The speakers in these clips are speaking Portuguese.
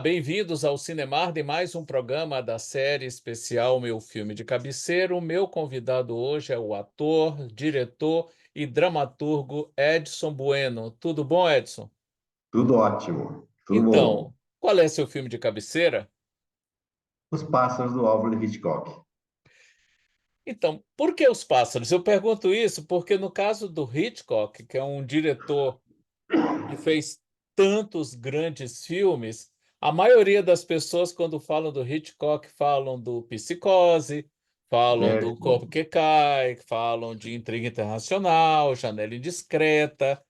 bem-vindos ao Cinemar de mais um programa da série especial Meu Filme de Cabeceira. O meu convidado hoje é o ator, diretor e dramaturgo Edson Bueno. Tudo bom, Edson? Tudo ótimo, tudo bom. Então, qual é seu filme de cabeceira? Os Pássaros do Alfred Hitchcock. Então, por que Os Pássaros? Eu pergunto isso porque no caso do Hitchcock, que é um diretor que fez tantos grandes filmes, a maioria das pessoas, quando falam do Hitchcock, falam do Psicose, falam do Corpo Vertigo. que Cai, falam de Intriga Internacional, Janela Indiscreta.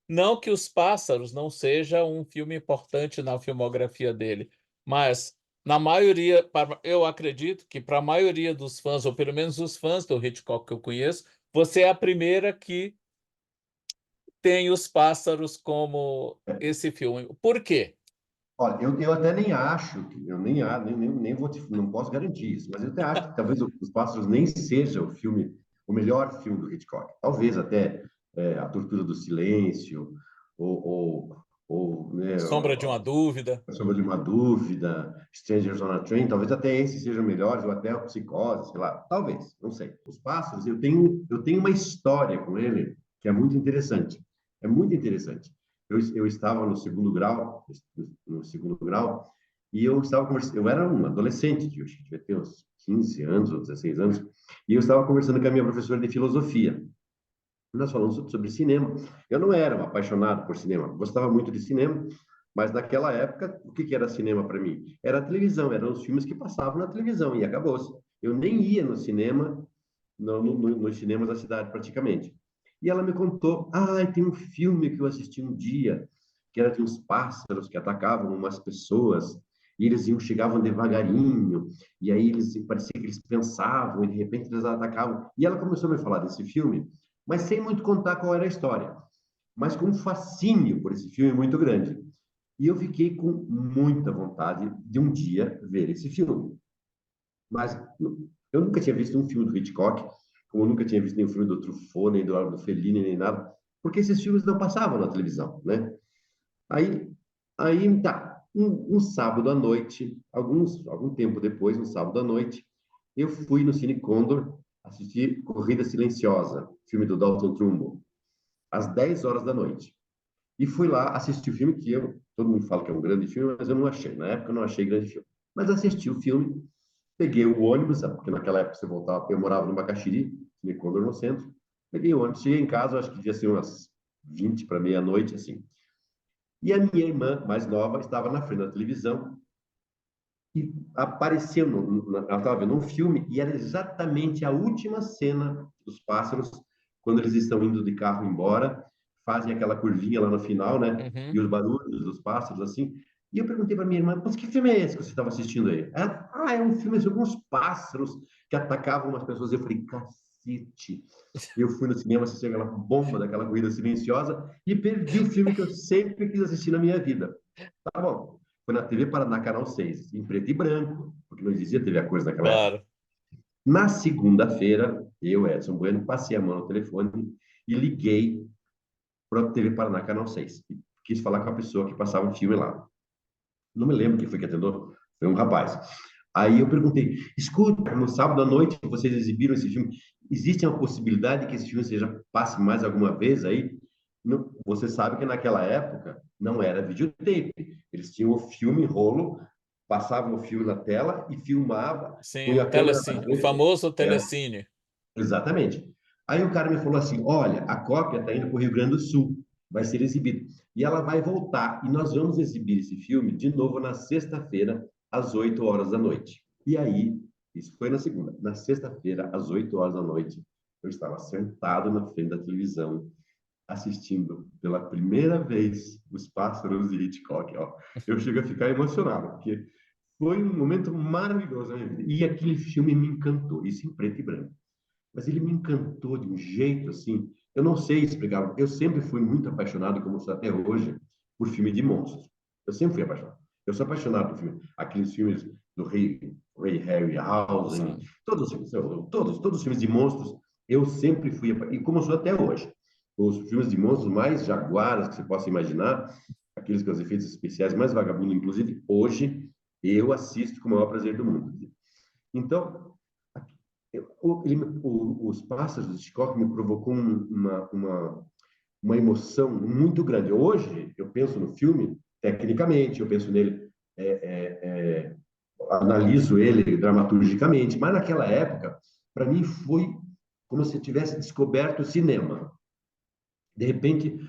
Não que Os Pássaros não seja um filme importante na filmografia dele, mas na maioria, eu acredito que para a maioria dos fãs, ou pelo menos os fãs do Hitchcock que eu conheço, você é a primeira que tem Os Pássaros como esse filme. Por quê? Olha, eu até nem acho, eu nem vou não posso garantir isso, mas eu até acho que talvez Os Pássaros nem seja o melhor filme do Hitchcock. Talvez até A Tortura do Silêncio, ou né, Sombra de uma Dúvida. A Sombra de uma Dúvida, Strangers on a Train, talvez até esses sejam melhores, ou até a Psicose, sei lá, talvez, não sei. Os Pássaros, eu tenho uma história com ele que é muito interessante. É muito interessante. Eu estava no segundo grau, e eu estava conversando, eu era um adolescente, eu acho que devia ter uns 15 anos ou 16 anos, e eu estava conversando com a minha professora de filosofia. Nós falamos sobre cinema. Eu não era um apaixonado por cinema, gostava muito de cinema, mas naquela época, o que que era cinema para mim? Era a televisão, eram os filmes que passavam na televisão e acabou-se. Eu nem ia no cinema, nos cinemas da cidade praticamente. E ela me contou, tem um filme que eu assisti um dia, que era de uns pássaros que atacavam umas pessoas, e eles chegavam devagarinho, e aí parecia que eles pensavam, e de repente eles atacavam. E ela começou a me falar desse filme, mas sem muito contar qual era a história, mas com um fascínio por esse filme muito grande. E eu fiquei com muita vontade de um dia ver esse filme. Mas eu nunca tinha visto um filme do Hitchcock, como eu nunca tinha visto nenhum filme do Truffaut, nem do Fellini, nem nada, porque esses filmes não passavam na televisão, né? Aí, aí tá, um sábado à noite, algum tempo depois, um sábado à noite, eu fui no Cine Condor assistir Corrida Silenciosa, filme do Dalton Trumbo, às 10 horas da noite. E fui lá assistir o filme todo mundo fala que é um grande filme, mas eu não achei. Na época eu não achei grande filme. Mas assisti o filme, peguei o ônibus, porque naquela época você voltava, eu morava no Macaxiri, Cine Condor no centro. Peguei o ônibus, cheguei em casa, acho que devia ser umas 20 para meia-noite, assim. E a minha irmã mais nova estava na frente da televisão e apareceu, ela estava vendo um filme e era exatamente a última cena dos pássaros, quando eles estão indo de carro embora, fazem aquela curvinha lá no final, né? Uhum. E os barulhos dos pássaros, assim. E eu perguntei para minha irmã, mas que filme é esse que você estava assistindo aí? Ela, é um filme sobre uns pássaros que atacavam umas pessoas. Eu falei, cacete. Eu fui no cinema assistir aquela bomba daquela corrida silenciosa e perdi o filme que eu sempre quis assistir na minha vida. Tá bom. Foi na TV Paraná, Canal 6, em preto e branco, porque não existia TV a cores naquela época. Claro. Na segunda-feira, eu, Edson Bueno, passei a mão no telefone e liguei para a TV Paraná, Canal 6. E quis falar com a pessoa que passava o filme lá. Não me lembro quem foi que atendeu, foi um rapaz. Aí eu perguntei, escuta, no sábado à noite vocês exibiram esse filme, existe uma possibilidade que esse filme seja passe mais alguma vez aí? Você sabe que naquela época não era videotape, eles tinham o filme em rolo, passavam o filme na tela e filmava, Sim, punha a câmera na o frente. famoso Era, telecine. exatamente. Aí o cara me falou assim, olha, a cópia está indo para o Rio Grande do Sul, vai ser exibido. E ela vai voltar, e nós vamos exibir esse filme de novo na sexta-feira, às 8 horas da noite. E aí, isso foi na segunda. Na sexta-feira, às 8 horas da noite, eu estava sentado na frente da televisão, assistindo pela primeira vez Os Pássaros de Hitchcock. Ó. Eu chego a ficar emocionado, porque foi um momento maravilhoso na minha vida. E aquele filme me encantou, isso em preto e branco. Mas ele me encantou de um jeito assim, eu não sei explicar. Eu sempre fui muito apaixonado, como sou até hoje, por filme de monstros. Eu sempre fui apaixonado. Eu sou apaixonado por filme, aqueles filmes do Ray Harryhausen, Sim. todos os filmes de monstros, eu sempre fui, e como sou até hoje. Os filmes de monstros mais jaguaras que você possa imaginar, aqueles com os efeitos especiais mais vagabundos, inclusive hoje eu assisto com o maior prazer do mundo. Então, os Pássaros de Hitchcock me provocou uma emoção muito grande. Hoje, eu penso no filme tecnicamente, eu penso nele, analiso ele dramaturgicamente, mas naquela época, para mim, foi como se eu tivesse descoberto o cinema. De repente,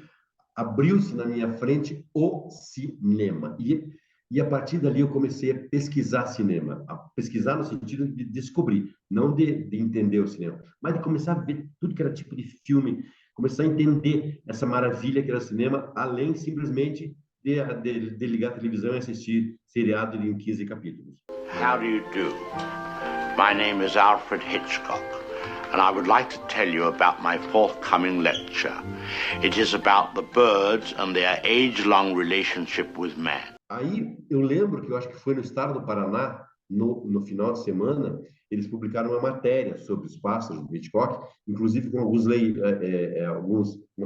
abriu-se na minha frente o cinema. E a partir dali eu comecei a pesquisar cinema, a pesquisar no sentido de descobrir, não de entender o cinema, mas de começar a ver tudo que era tipo de filme, começar a entender essa maravilha que era cinema, além simplesmente de ligar a televisão e assistir seriado em 15 capítulos. How do you do? My name is Alfred Hitchcock, and I would like to tell you about my forthcoming lecture. It is about the birds and their age-long relationship with man. Aí eu lembro que eu acho que foi no estado do Paraná, no final de semana, eles publicaram uma matéria sobre os pássaros do Hitchcock, inclusive com algumas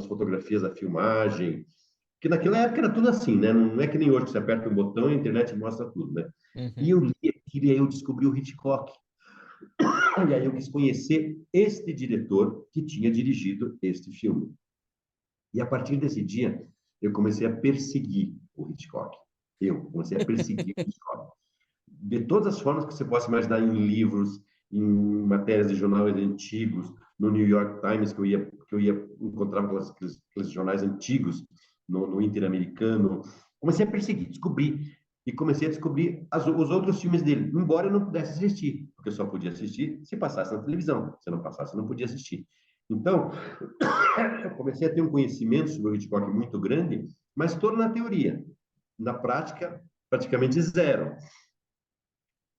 fotografias da filmagem, que naquela época era tudo assim, né? Não é que nem hoje que você aperta um botão e a internet mostra tudo, né? Uhum. E eu li aquilo e aí eu descobri o Hitchcock. E aí eu quis conhecer este diretor que tinha dirigido este filme. E a partir desse dia, eu comecei a perseguir o Hitchcock. Eu comecei a perseguir o Hitchcock. De todas as formas que você possa imaginar, em livros, em matérias de jornais antigos, no New York Times, que eu ia encontrar com aqueles jornais antigos, no Interamericano. Comecei a perseguir, descobri. E comecei a descobrir os outros filmes dele, embora eu não pudesse assistir, porque eu só podia assistir se passasse na televisão. Se não passasse, eu não podia assistir. Então, eu comecei a ter um conhecimento sobre o Hitchcock muito grande, mas todo na teoria. Na prática, praticamente zero.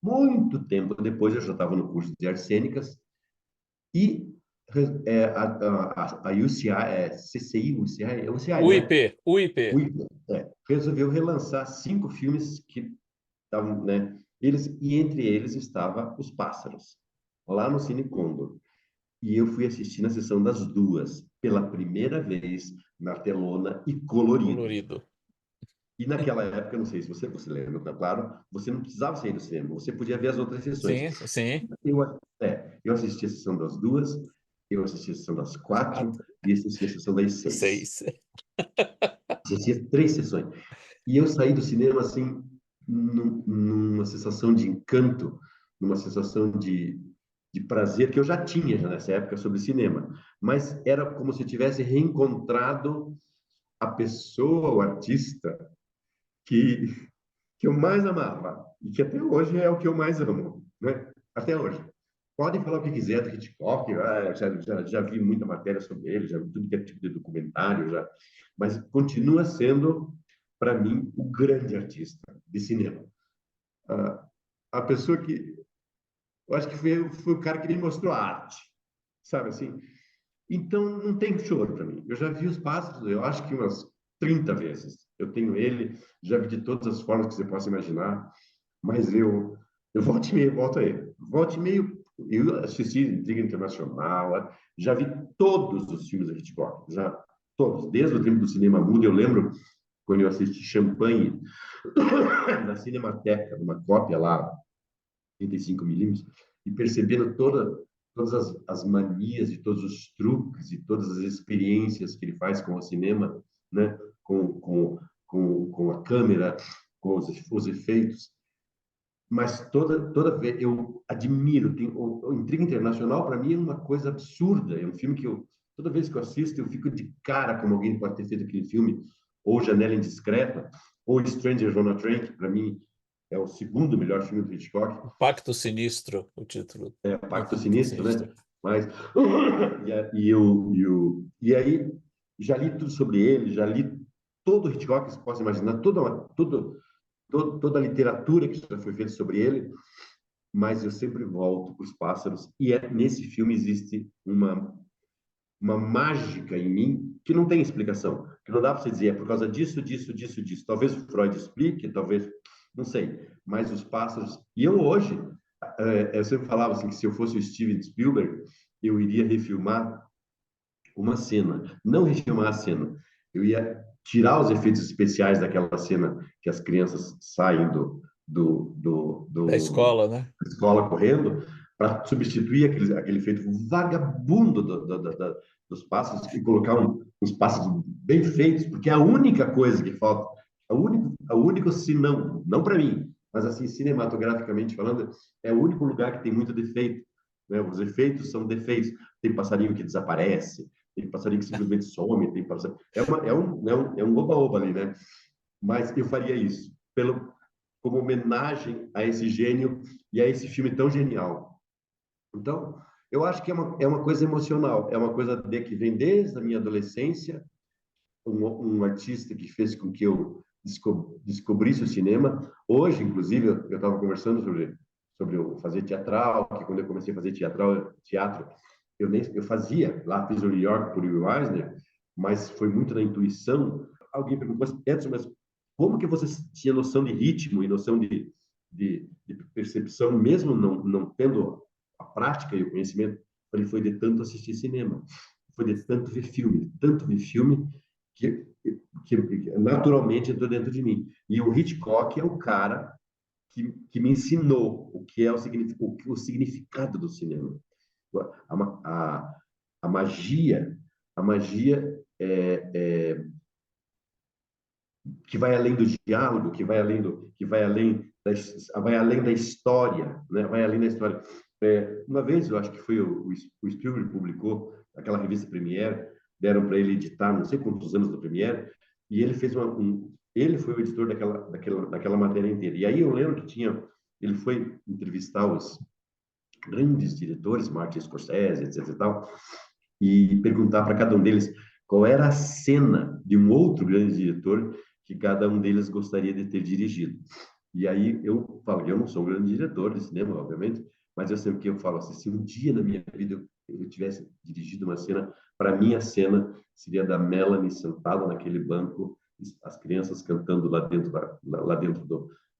Muito tempo depois, eu já estava no curso de artes cênicas e a UCI, CCI, UCI, né? UIP. Resolveu relançar 5 filmes que estavam, né? E entre eles estava Os Pássaros, lá no Cine Condor. E eu fui assistir na sessão das 2, pela primeira vez, na telona e colorido. E naquela época, não sei se você lembra, tá claro, você não precisava sair do cinema, você podia ver as outras sessões. Sim. Eu assisti a sessão das 2, eu assisti a sessão das 4 e assisti a sessão das 6. Assisti 3 sessões. E eu saí do cinema, assim, numa sensação de encanto, numa sensação de prazer que eu já tinha já nessa época sobre cinema. Mas era como se eu tivesse reencontrado a pessoa, o artista, que eu mais amava e que até hoje é o que eu mais amo, né? Até hoje. Podem falar o que quiser do Hitchcock, já vi muita matéria sobre ele, já vi tudo que é tipo de documentário, mas continua sendo, para mim, o grande artista de cinema. A pessoa que... Eu acho que foi o cara que me mostrou a arte, sabe assim? Então, não tem choro para mim. Eu já vi Os Pássaros, eu acho que umas 30 vezes. Eu tenho ele, já vi de todas as formas que você possa imaginar, mas eu volto e meio, volto a ele. Volto e meio, eu assisti Intriga Internacional, já vi todos os filmes da Hitchcock, já todos, desde o tempo do cinema mudo. Eu lembro quando eu assisti Champagne na Cinemateca, numa cópia lá, 35mm, e percebendo todas as manias e todos os truques e todas as experiências que ele faz com o cinema, né? com a câmera, com os efeitos. Mas toda vez eu admiro. O Intriga Internacional, para mim, é uma coisa absurda. É um filme que toda vez que eu assisto, eu fico de cara como alguém pode ter feito aquele filme, ou Janela Indiscreta, ou Strangers on a Train, que para mim é o segundo melhor filme do Hitchcock. Pacto Sinistro, o título. Pacto Sinistro, né? Mas e aí já li tudo sobre ele, já li todo o Hitchcock que você possa imaginar, toda a literatura que já foi feita sobre ele, mas eu sempre volto para Os Pássaros, e nesse filme existe uma mágica em mim que não tem explicação, que não dá para você dizer, é por causa disso. Talvez o Freud explique, talvez, não sei, mas Os Pássaros... E eu hoje, eu sempre falava assim, que se eu fosse o Steven Spielberg, eu iria refilmar uma cena, não refilmar a cena, eu ia tirar os efeitos especiais daquela cena que as crianças saem Da escola, né? da escola correndo, para substituir aquele efeito vagabundo dos pássaros e colocar uns pássaros bem feitos, porque é a única coisa que falta, a único, se não para mim, mas assim, cinematograficamente falando, é o único lugar que tem muito defeito. Né? Os efeitos são defeitos. Tem passarinho que desaparece, tem passarinho que simplesmente some, tem passarinho... é um oba-oba ali, né? Mas eu faria isso, como homenagem a esse gênio e a esse filme tão genial. Então, eu acho que é uma coisa emocional, é uma coisa que vem desde a minha adolescência, um artista que fez com que eu descobrisse o cinema. Hoje, inclusive, eu estava conversando sobre o fazer teatral, que quando eu comecei a fazer teatro, eu fazia, lá fiz o New York por Will Eisner, mas foi muito na intuição. Alguém perguntou, Edson, mas como que você tinha noção de ritmo e noção de percepção, mesmo não tendo a prática e o conhecimento? Ele foi de tanto assistir cinema, foi de tanto ver filme, que, que naturalmente entrou dentro de mim. E o Hitchcock é o cara que me ensinou o que é o significado do cinema. A, a, a magia que vai além do diálogo, vai além da história, né? Vai além da história. Uma vez, eu acho que foi o Spielberg publicou aquela revista Premiere, deram para ele editar, não sei quantos anos do Premiere, e ele fez ele foi o editor daquela matéria inteira. E aí eu lembro que ele foi entrevistar os grandes diretores, Martin Scorsese, etc e tal, e perguntar para cada um deles qual era a cena de um outro grande diretor que cada um deles gostaria de ter dirigido. E aí eu falo que eu não sou um grande diretor de cinema, obviamente, mas eu sempre que eu falo assim, se um dia na minha vida eu tivesse dirigido uma cena, para mim a cena seria da Melanie sentada naquele banco, as crianças cantando lá dentro da,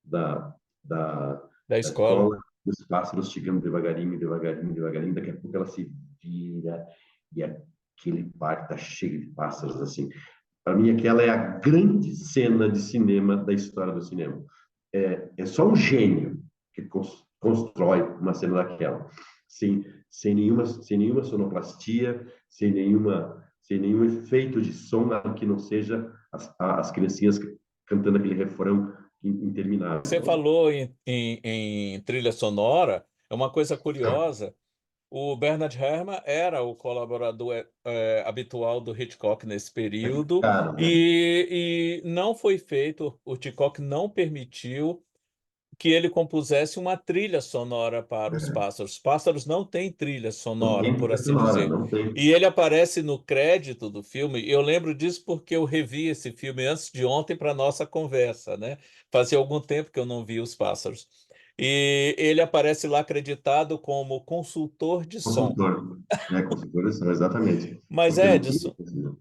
da, Da da escola. escola, os pássaros chegando devagarinho, devagarinho, devagarinho, daqui a pouco ela se vira e aquele parque está cheio de pássaros assim. Para mim, aquela é a grande cena de cinema da história do cinema. É só um gênio que constrói uma cena daquela, sem nenhuma sonoplastia, sem nenhum efeito de som que não seja as criancinhas cantando aquele refrão Você interminável. falou em trilha sonora, é uma coisa curiosa. O Bernard Herrmann era o colaborador habitual do Hitchcock nesse período, Cara, né? e não foi feito, o Hitchcock não permitiu que ele compusesse uma trilha sonora para os pássaros. Os pássaros não têm trilha Não sonora, tem por trilha assim sonora, dizer. não tem. E ele aparece no crédito do filme, e eu lembro disso porque eu revi esse filme antes de ontem para nossa conversa, né? Fazia algum tempo que eu não via os pássaros. E ele aparece lá acreditado como consultor de som. Consultor, né? Consultores são exatamente. Mas, Porque não tinha. Edson,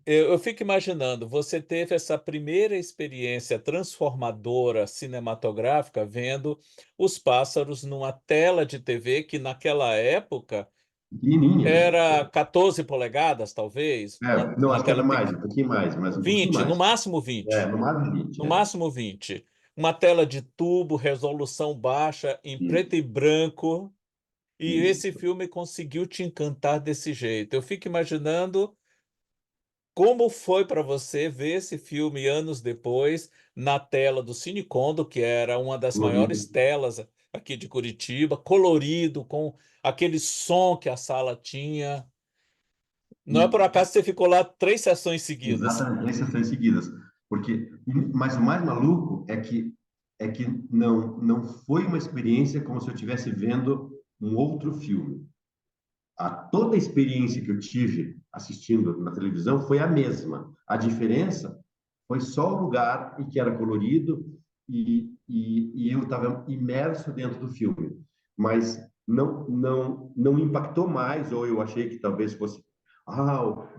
eu fico imaginando, você teve essa primeira experiência transformadora cinematográfica vendo os pássaros numa tela de TV que naquela época Pequenininha. era 14 polegadas, talvez, Não, uma acho que era tela mais, pequena, um pouquinho mais, mas um pouquinho 20, no mais. máximo 20, No máximo 20, no máximo 20. Uma tela de tubo, resolução baixa, em preto Isso, e branco, e esse isso. filme conseguiu te encantar desse jeito. Eu fico imaginando como foi para você ver esse filme anos depois na tela do Cine Kondo, que era uma das Colorido. maiores telas aqui de Curitiba, colorido, com aquele som que a sala tinha. Não é por E, acaso que você ficou lá 3 sessões seguidas. exatamente, 3 sessões seguidas. Mas o mais maluco é que não foi uma experiência como se eu estivesse vendo um outro filme. Toda a experiência que eu tive assistindo na televisão foi a mesma. A diferença foi só o lugar em que era colorido e eu estava imerso dentro do filme. Mas não impactou mais, ou eu achei que talvez fosse,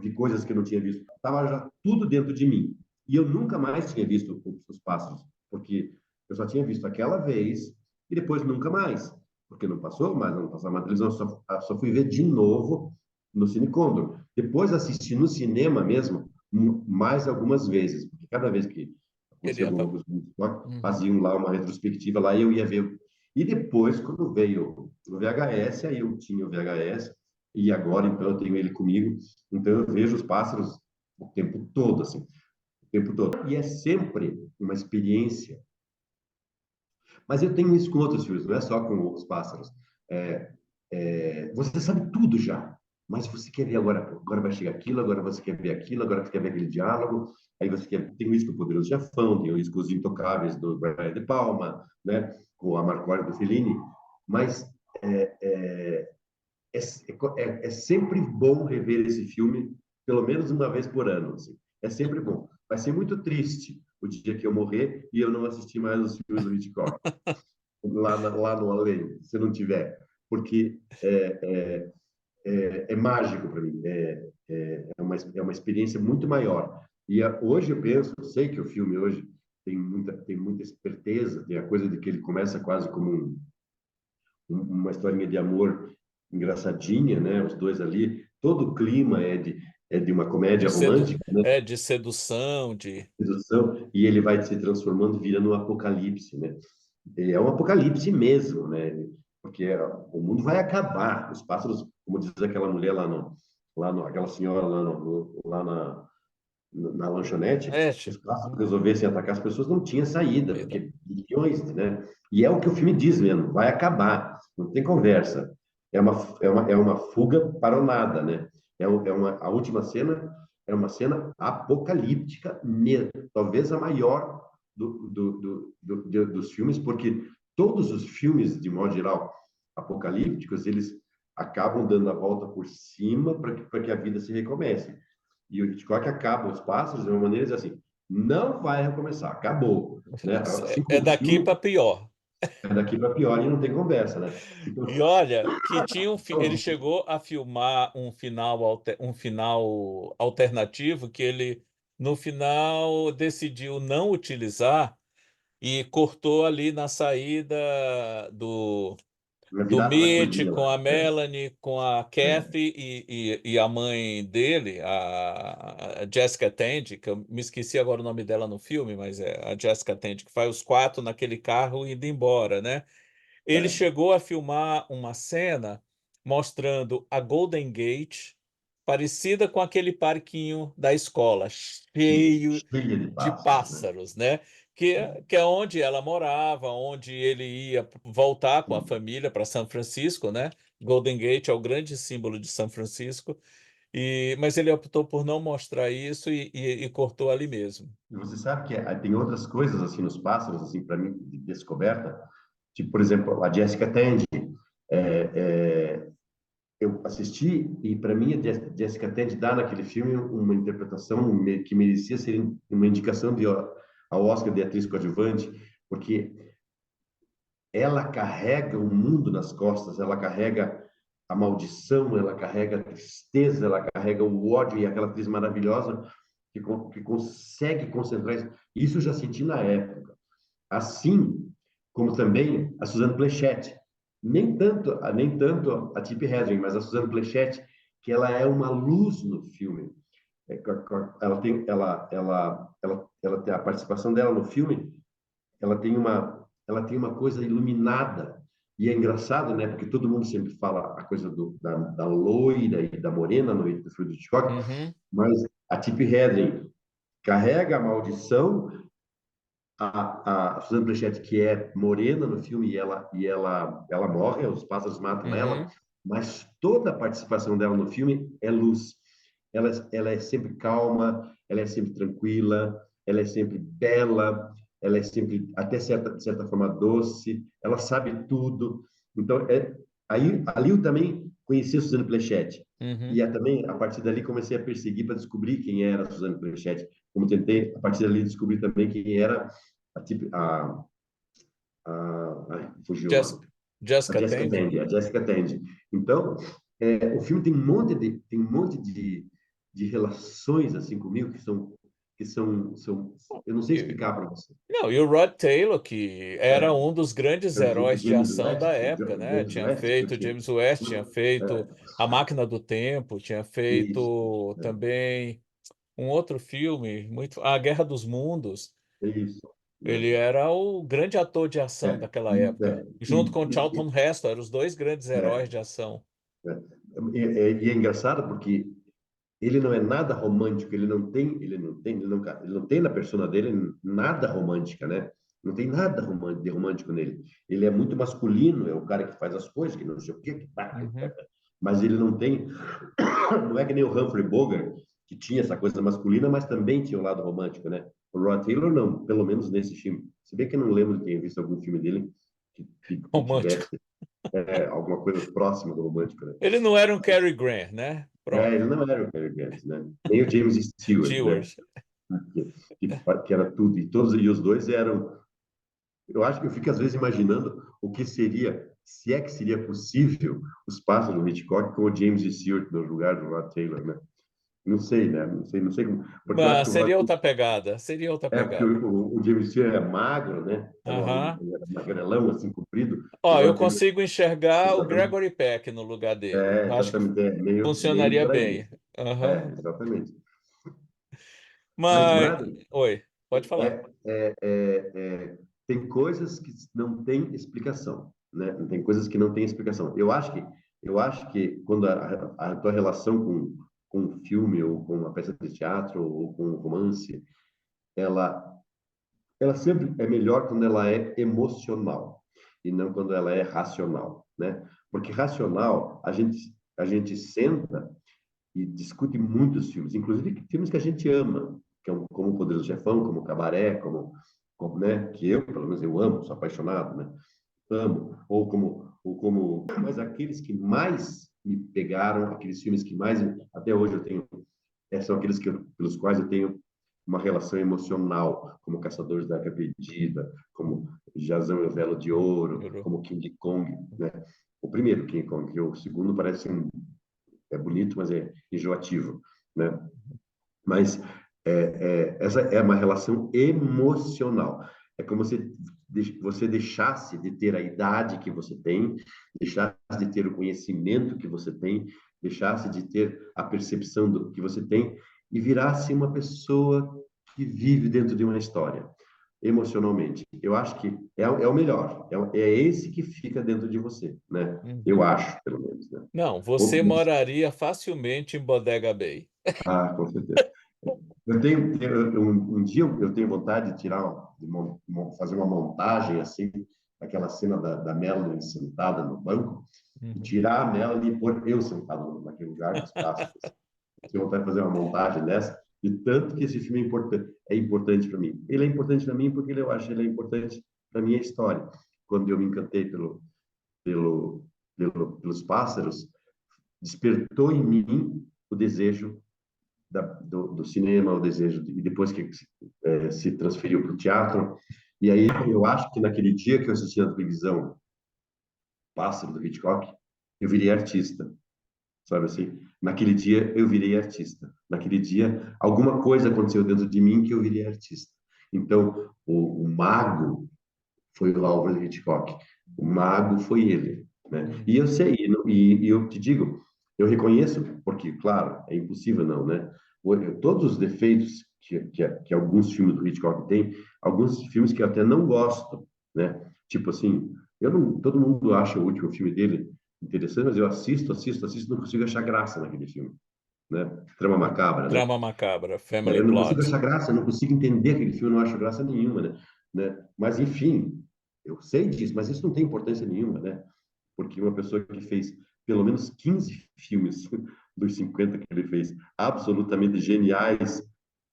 vi coisas que eu não tinha visto. Estava já tudo dentro de mim. E eu nunca mais tinha visto os pássaros, porque eu só tinha visto aquela vez e depois nunca mais porque não passou, mas não passava na televisão, só fui ver de novo no Cine Condor. Depois assisti no cinema mesmo, mais algumas vezes, porque cada vez que Ele acontecia ia alguma pra... coisa no Hitchcock, Uhum. faziam lá uma retrospectiva lá e eu ia ver. E depois, quando veio o VHS, aí eu tinha o VHS, e agora então eu tenho ele comigo, então eu vejo os pássaros o tempo todo, assim, o tempo todo. E é sempre uma experiência. Mas eu tenho isso com outros filmes, não é só com os pássaros. É, você sabe tudo já, mas você quer ver agora, agora vai chegar aquilo, agora você quer ver aquilo, agora você quer ver aquele diálogo, aí você quer, tem isso com o Poderoso Chefão, tem isso com Os Intocáveis do Brian De Palma, né, com a Marcora do Fellini, mas é, é, é sempre bom rever esse filme, pelo menos uma vez por ano, assim. É sempre bom. Vai ser muito triste o dia que eu morrer e eu não assistir mais os filmes do Hitchcock, lá no além, se não tiver, porque é mágico para mim, é uma experiência muito maior. E hoje eu penso, eu sei que o filme hoje tem muita esperteza, tem a coisa de que ele começa quase como uma historinha de amor engraçadinha, né? Os dois ali, todo o clima é de uma comédia romântica, né? De sedução, de... Sedução, e ele vai se transformando, virando um apocalipse, né? É um apocalipse mesmo, né? Porque o mundo vai acabar. Os pássaros, como diz aquela mulher aquela senhora lá na lanchonete, É, se os pássaros uhum. resolvessem atacar as pessoas, não tinha saída, Vida. porque milhões, né? E é o que o filme diz mesmo, vai acabar, não tem conversa. É uma fuga para o nada, né? A última cena é uma cena apocalíptica mesmo, talvez a maior dos filmes, porque todos os filmes, de modo geral, apocalípticos, eles acabam dando a volta por cima para que a vida se recomece. E o Hitchcock acaba os pássaros de uma maneira assim, não vai recomeçar, acabou, né? Assim É como o daqui filme para pior. é daqui para pior e não tem conversa, né? E Então, olha, que tinha ele então, chegou a filmar um final alternativo que ele, no final, decidiu não utilizar e cortou ali na saída do, vai do virar da Mitch cozinha com lá. a Melanie, com a É, Kathy e a mãe dele, a Jessica Tandy, que eu me esqueci agora o nome dela no filme, mas é a Jessica Tandy, que faz os quatro naquele carro indo embora, né? Ele é. chegou a filmar uma cena mostrando a Golden Gate, parecida com aquele parquinho da escola, Sim, cheio cheia de de pássaros, né? pássaros, né? Que é onde ela morava, onde ele ia voltar com a Sim. família para São Francisco, né? Golden Gate é o grande símbolo de São Francisco, mas ele optou por não mostrar isso e cortou ali mesmo. E você sabe que tem outras coisas assim nos pássaros, assim, para mim, de descoberta, tipo, por exemplo, a Jessica Tandy, é, é, eu assisti e para mim a Jessica Tandy dá naquele filme uma interpretação que merecia ser uma indicação ao Oscar de atriz coadjuvante, porque ela carrega o mundo nas costas, ela carrega a maldição, ela carrega a tristeza, ela carrega o ódio e aquela atriz maravilhosa que consegue concentrar isso. Isso eu já senti na época. Assim como também a Suzanne Pleshette. Nem tanto a Tippi Hedren, mas a Suzanne Pleshette, que ela é uma luz no filme. Ela tem a participação dela no filme, ela tem uma coisa iluminada. E é engraçado, né? Porque todo mundo sempre fala a coisa da loira e da morena no filme do Hitchcock, Uhum, mas a Tippi Hedren carrega a maldição, a Suzanne Pleshette, que é morena no filme, ela morre, os pássaros matam ela, uhum. mas toda a participação dela no filme é luz. Ela é sempre calma, ela é sempre tranquila, ela é sempre bela, ela é sempre, até de certa forma, doce, ela sabe tudo. Então, ali eu também conheci a Suzanne Pleshette. Uhum. E também, a partir dali, comecei a perseguir para descobrir quem era a Suzanne Pleshette. Como tentei, a partir dali, descobrir também quem era fugiu o nome. Jessica, Jessica Tandy. A Jessica Tandy. Então, o filme tem um monte de relações assim comigo que são eu não sei explicar para você. Não, e o Rod Taylor, que era É, um dos grandes o heróis de James ação West, da época, né? James Tinha West que eu feito tinha James West, tinha feito é, A Máquina do Tempo, tinha isso, feito é, também. um outro filme, muito, A Guerra dos Mundos. É isso. Ele Né? era o grande ator de ação É, daquela época, é, junto com Charlton Heston, eram os dois grandes é, heróis de ação. é. E é engraçado porque ele não é nada romântico, ele não tem na persona dele nada romântica, né? Não tem nada de romântico nele. Ele é muito masculino, é o cara que faz as coisas, que não sei o quê, Uhum. mas ele não tem, não é que nem o Humphrey Bogart, que tinha essa coisa masculina, mas também tinha o lado romântico, né? O Rod Taylor não, pelo menos nesse filme. Se bem que eu não lembro de ter visto algum filme dele que Romântico. tivesse alguma coisa próxima do romântico, né? Ele não era um Cary Grant, né? Pronto. Ele não era o Cary Grant, né? Nem o James Stewart, né? Stewart. Que era tudo. E os dois eram. Eu acho que eu fico às vezes imaginando o que seria, se é que seria possível, os Pássaros do Hitchcock com o James Stewart no lugar do Rod Taylor, né? Não sei, né? Não sei como. Porque eu acho Mas que o Rod seria outra pegada, seria outra porque pegada. o James Stewart é magro, né? Era um homem, Aham. ele era magrelão, assim, comprido. O Ó, eu Rod Taylor, consigo enxergar o exatamente, Gregory Peck no lugar dele. Acho que meio funcionaria por aí. bem. Aham. Exatamente. Mas, Mas, Mário, oi, pode falar. é, é, é, tem coisas que não têm explicação, né? Tem coisas que não têm explicação. Eu acho que quando a tua relação com um filme ou com uma peça de teatro ou com um romance, ela ela sempre é melhor quando ela é emocional e não quando ela é racional, né? Porque racional, a gente senta e discute muitos filmes, inclusive filmes que a gente ama, como O Poderoso Chefão, como Cabaré, né, que eu, pelo menos eu amo, sou apaixonado, né? Amo, mas aqueles que mais me pegaram, aqueles filmes que mais, até hoje eu tenho, são aqueles pelos quais eu tenho uma relação emocional, como Caçadores da Arca Perdida, como Jazão e o Velo de Ouro, como King Kong, né? O primeiro King Kong, que o segundo parece é bonito, mas é enjoativo, né? Mas essa é uma relação emocional. É como se você deixasse de ter a idade que você tem, deixasse de ter o conhecimento que você tem, deixasse de ter a percepção do que você tem e virasse uma pessoa que vive dentro de uma história, emocionalmente. Eu acho que é o melhor. É esse que fica dentro de você, né? Eu Uhum. acho, pelo menos, né? Não, você moraria facilmente em Bodega Bay. Com certeza. Um dia eu tenho vontade de fazer uma montagem assim, aquela cena da Melanie sentada no banco, e Uhum. tirar a Melanie e pôr eu sentado naquele lugar dos pássaros. Eu tenho vontade de fazer uma montagem dessa, de tanto que esse filme é importante para mim. Ele é importante para mim porque eu acho que ele é importante para minha história. Quando eu me encantei pelo, pelos pássaros, despertou em mim o desejo do cinema, o desejo, e depois que se transferiu para o teatro. E aí eu acho que naquele dia que eu assisti na televisão Pássaro do Hitchcock, eu virei artista, sabe assim? Naquele dia eu virei artista. Naquele dia alguma coisa aconteceu dentro de mim que eu virei artista. Então o mago foi o Alfred Hitchcock. O mago foi ele, né? E eu sei, e eu te digo, eu reconheço, porque, claro, é impossível não, né? Todos os defeitos que alguns filmes do Hitchcock têm, alguns filmes que eu até não gosto, né? Tipo assim, todo mundo acha o último filme dele interessante, mas eu assisto, não consigo achar graça naquele filme, né? Trama Macabra, né? Trama macabra, Family Eu não consigo Plot. achar graça, eu não consigo entender aquele filme, eu não acho graça nenhuma, né? Mas, enfim, eu sei disso, mas isso não tem importância nenhuma, né? Porque uma pessoa que fez pelo menos 15 filmes dos 50 que ele fez, absolutamente geniais,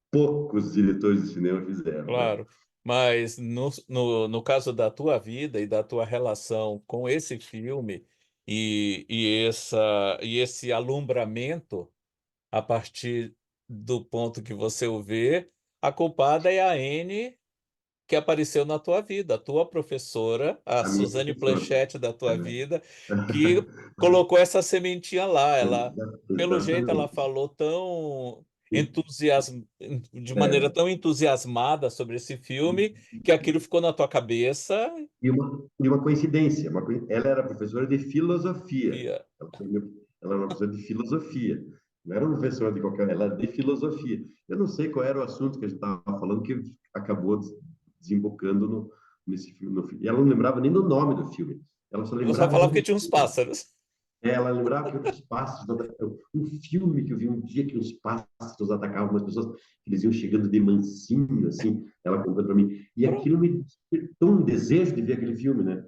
poucos diretores de cinema fizeram, né? Claro, mas no caso da tua vida e da tua relação com esse filme e esse alumbramento a partir do ponto que você o vê, a culpada é a Anne que apareceu na tua vida, a tua professora, a A minha Suzanne professora. Planchette da tua vida, que colocou essa sementinha lá. Ela, pelo jeito, ela Exatamente. falou tão E, de maneira é, tão entusiasmada sobre esse filme que aquilo ficou na tua cabeça. e uma coincidência, ela era professora de filosofia. E, Ela era uma professora de filosofia. Não era um professor de qualquer, ela era de filosofia. Eu não sei qual era o assunto que a gente estava falando que acabou desembocando nesse filme. E ela não lembrava nem do nome do filme. Ela só Eu só lembrava falava do que tinha uns filme. pássaros. Ela lembrava que outros pássaros, um filme que eu vi um dia que os pássaros atacavam umas pessoas, que eles iam chegando de mansinho, assim, ela contando para mim. E aquilo me despertou um desejo de ver aquele filme, né?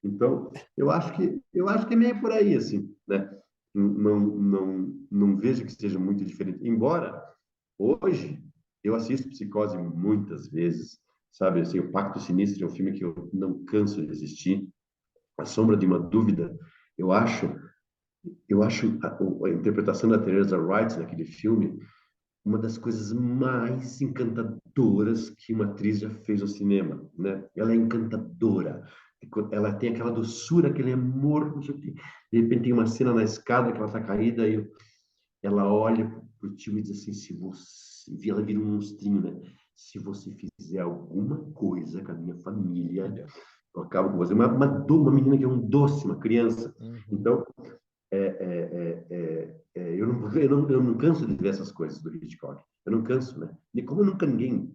Então, eu acho que é meio por aí, assim, né? Não vejo que seja muito diferente. Embora, hoje, eu assisto Psicose muitas vezes, sabe? Assim, o Pacto Sinistro é um filme que eu não canso de assistir. A Sombra de uma Dúvida, eu acho eu acho a interpretação da Teresa Wright naquele filme uma das coisas mais encantadoras que uma atriz já fez no cinema, né? Ela é encantadora. Ela tem aquela doçura, aquele amor, não sei o quê. De repente tem uma cena na escada que ela está caída e ela olha pro tio e diz assim, se você... E ela vira um monstrinho, né? Se você fizer alguma coisa com a minha família, eu acabo com você. Uma menina que é um doce, uma criança. Uhum. Então, eu não canso de ver essas coisas do Hitchcock. Eu não canso, né? E como nunca ninguém.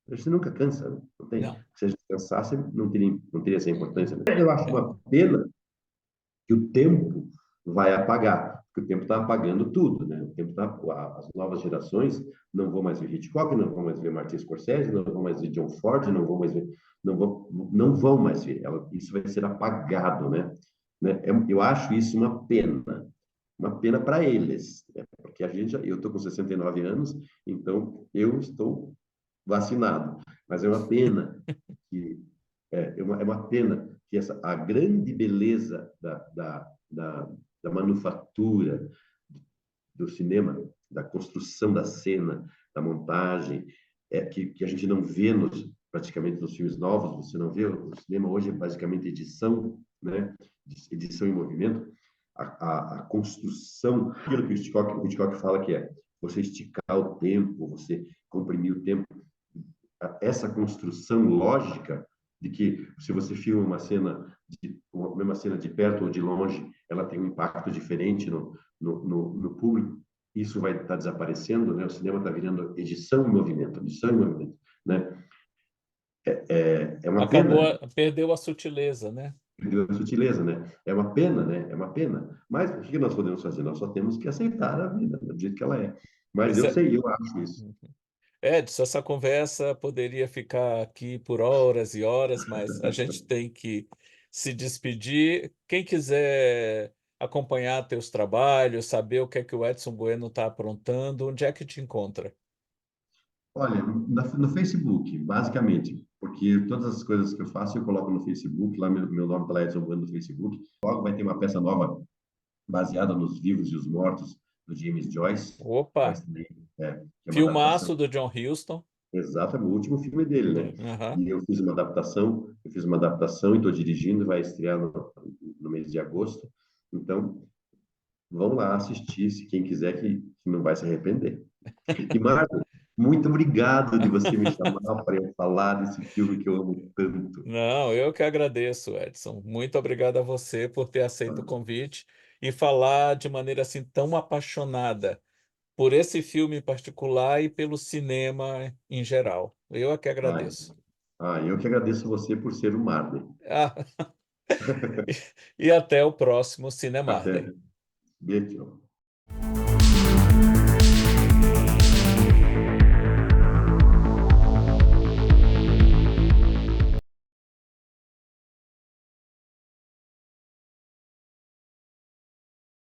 Você nunca cansa, né? Não tem. Não. Se a gente cansasse, não teria essa importância, né? Eu acho É. uma pena que o tempo vai apagar, porque o tempo está apagando tudo, né? O tempo as novas gerações não vão mais ver Hitchcock, não vão mais ver Martin Scorsese, não vão mais ver John Ford, não vão mais ver. Isso vai ser apagado, né? Eu acho isso uma pena para eles, né? Porque eu estou com 69 anos, então eu estou vacinado, mas é uma pena que é uma pena que a grande beleza da manufatura do cinema, da construção da cena, da montagem, que a gente não vê praticamente nos filmes novos, você não vê, o cinema hoje é basicamente edição, né? Edição em movimento, a construção, aquilo que o Hitchcock fala que é você esticar o tempo, você comprimir o tempo, essa construção lógica de que se você filma uma mesma cena de perto ou de longe, ela tem um impacto diferente no público, isso vai estar desaparecendo, né? O cinema está virando edição em movimento, né? É uma pena, Perdeu a sutileza, né? perdeu a sutileza, né? É uma pena, né? É uma pena. Mas o que nós podemos fazer? Nós só temos que aceitar a vida do jeito que ela é. Mas Pois eu é. sei, eu acho isso. Edson, essa conversa poderia ficar aqui por horas e horas, mas a gente tem que se despedir. Quem quiser acompanhar teus trabalhos, saber o que é que o Edson Bueno está aprontando, onde é que te encontra? Olha, no Facebook, basicamente, porque todas as coisas que eu faço eu coloco no Facebook, lá meu nome está lá, Edson Bueno no Facebook. Logo vai ter uma peça nova baseada nos vivos e os mortos do James Joyce, vai Opa, ser, que é uma filmaço adaptação, do John Huston. exata, o último filme dele, né? Aham. E eu fiz uma adaptação e estou dirigindo, vai estrear no mês de agosto. Então, vão lá assistir, se quem quiser, que não vai se arrepender. E, Marco, muito obrigado de você me chamar para eu falar desse filme que eu amo tanto. Não, eu que agradeço, Edson. Muito obrigado a você por ter aceito o convite e falar de maneira assim tão apaixonada por esse filme em particular e pelo cinema em geral. Eu é que Ai, agradeço. eu que agradeço você por ser o Marley. Ah, e até o próximo Cinemarden. Até. Beijo.